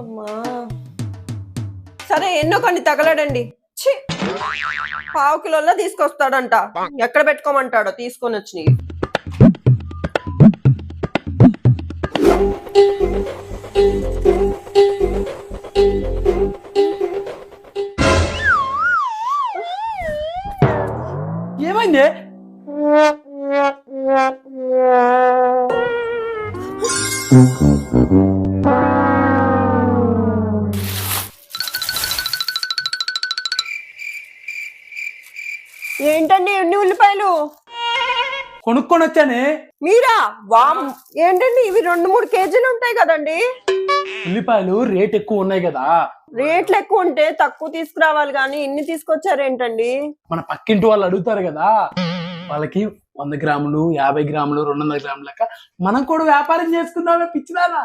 అమ్మా సరే ఎన్నో కొన్ని తగలడండి. ఛీ! పావు కిలోలో తీసుకొస్తాడంట. ఎక్కడ పెట్టుకోమంటాడో తీసుకొని వచ్చినవి. ఏమైంది? ఏంటండి ఎన్ని ఉల్లిపాయలు? కొనుక్కొని వచ్చానే. మీరా? వామ్! ఏంటండి ఇవి 2-3 కేజీలు ఉంటాయి కదండి. ఉల్లిపాయలు రేట్ ఎక్కువ ఉన్నాయి కదా. రేట్లు ఎక్కువ ఉంటే తక్కువ తీసుకురావాలి కానీ ఇన్ని తీసుకొచ్చారేంటండి? మన పక్కింటి వాళ్ళు అడుగుతారు కదా, వాళ్ళకి 100 గ్రాములు 50 గ్రాములు 200 గ్రాములు లెక్క మనం కూడా వ్యాపారం చేసుకుందామే పిచ్చిదానా.